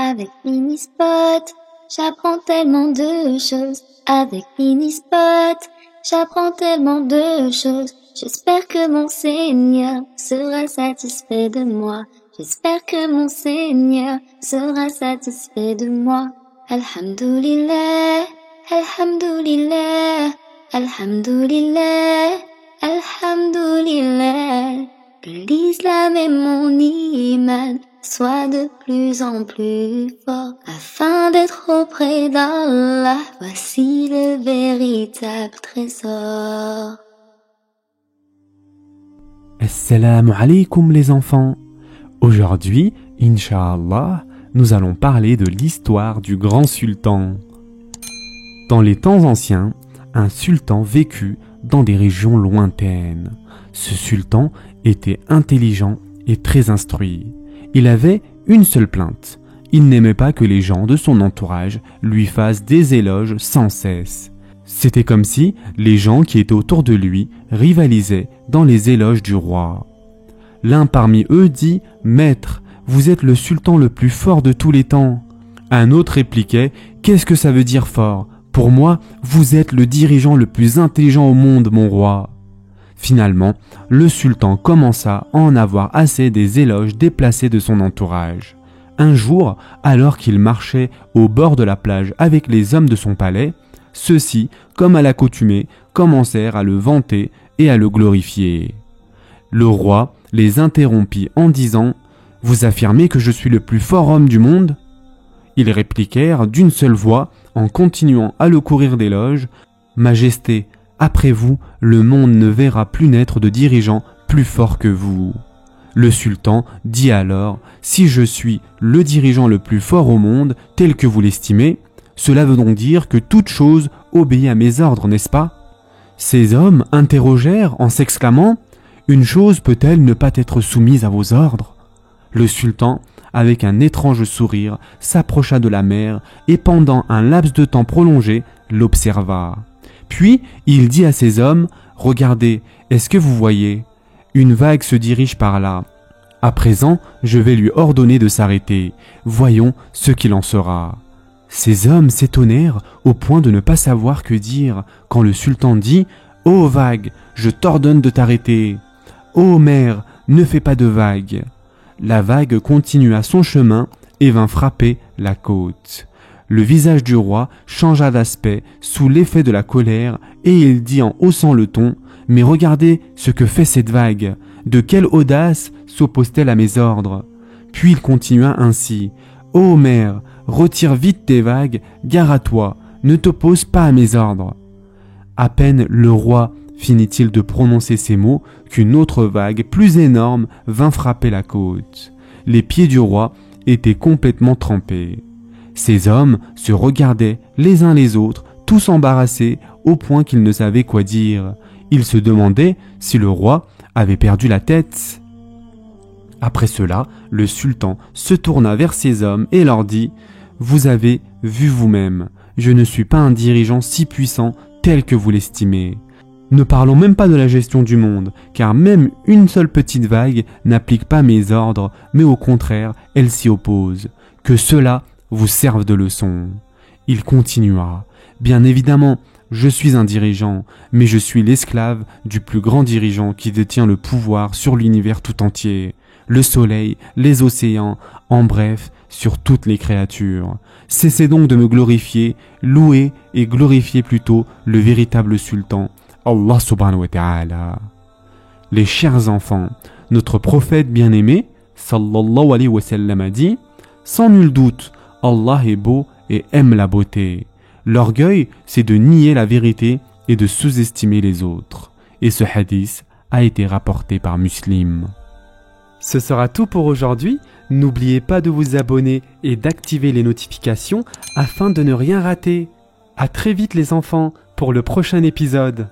Avec Minispot, j'apprends tellement de choses. Avec Minispot, j'apprends tellement de choses. J'espère que mon Seigneur sera satisfait de moi. J'espère que mon Seigneur sera satisfait de moi. Alhamdulillah, Alhamdulillah, Alhamdulillah, Alhamdulillah. Que l'islam et mon iman soient de plus en plus forts, afin d'être auprès d'Allah. Voici le véritable trésor. Assalamu alaikum les enfants. Aujourd'hui, Inch'Allah, nous allons parler de l'histoire du grand sultan. Dans les temps anciens, un sultan vécut dans des régions lointaines. Ce sultan était intelligent et très instruit. Il avait une seule plainte. Il n'aimait pas que les gens de son entourage lui fassent des éloges sans cesse. C'était comme si les gens qui étaient autour de lui rivalisaient dans les éloges du roi. L'un parmi eux dit « Maître, vous êtes le sultan le plus fort de tous les temps. » Un autre répliquait « Qu'est-ce que ça veut dire fort ? Pour moi, vous êtes le dirigeant le plus intelligent au monde, mon roi. » Finalement, le sultan commença à en avoir assez des éloges déplacés de son entourage. Un jour, alors qu'il marchait au bord de la plage avec les hommes de son palais, ceux-ci, comme à l'accoutumée, commencèrent à le vanter et à le glorifier. Le roi les interrompit en disant « Vous affirmez que je suis le plus fort homme du monde ?» Ils répliquèrent d'une seule voix en continuant à le courir d'éloges « Majesté, après vous, le monde ne verra plus naître de dirigeant plus fort que vous. » Le sultan dit alors « Si je suis le dirigeant le plus fort au monde, tel que vous l'estimez, cela veut donc dire que toute chose obéit à mes ordres, n'est-ce pas ?» Ces hommes interrogèrent en s'exclamant « Une chose peut-elle ne pas être soumise à vos ordres ?» Le sultan, avec un étrange sourire, s'approcha de la mer et pendant un laps de temps prolongé, l'observa. Puis, il dit à ces hommes « Regardez, est-ce que vous voyez ? Une vague se dirige par là. À présent, je vais lui ordonner de s'arrêter. Voyons ce qu'il en sera. » Ces hommes s'étonnèrent au point de ne pas savoir que dire quand le sultan dit « Ô vague, je t'ordonne de t'arrêter. Ô mer, ne fais pas de vague. » La vague continua son chemin et vint frapper la côte. Le visage du roi changea d'aspect sous l'effet de la colère et il dit en haussant le ton « Mais regardez ce que fait cette vague. De quelle audace s'oppose-t-elle à mes ordres ?» Puis il continua ainsi « Ô mer, retire vite tes vagues, gare à toi, ne t'oppose pas à mes ordres. » À peine le roi finit-il de prononcer ces mots qu'une autre vague plus énorme vint frapper la côte. Les pieds du roi étaient complètement trempés. Ces hommes se regardaient les uns les autres, tous embarrassés au point qu'ils ne savaient quoi dire. Ils se demandaient si le roi avait perdu la tête. Après cela, le sultan se tourna vers ces hommes et leur dit « Vous avez vu vous-même, je ne suis pas un dirigeant si puissant tel que vous l'estimez. Ne parlons même pas de la gestion du monde, car même une seule petite vague n'applique pas mes ordres, mais au contraire, elle s'y oppose. Que cela vous serve de leçon. » Il continua « Bien évidemment, je suis un dirigeant, mais je suis l'esclave du plus grand dirigeant qui détient le pouvoir sur l'univers tout entier. Le soleil, les océans, en bref, sur toutes les créatures. Cessez donc de me glorifier, louez et glorifiez plutôt le véritable sultan, Allah subhanahu wa ta'ala. » Les chers enfants, notre prophète bien-aimé, sallallahu alayhi wa sallam, a dit « Sans nul doute, Allah est beau et aime la beauté. L'orgueil, c'est de nier la vérité et de sous-estimer les autres. » Et ce hadith a été rapporté par Muslim. Ce sera tout pour aujourd'hui. N'oubliez pas de vous abonner et d'activer les notifications afin de ne rien rater. À très vite les enfants pour le prochain épisode.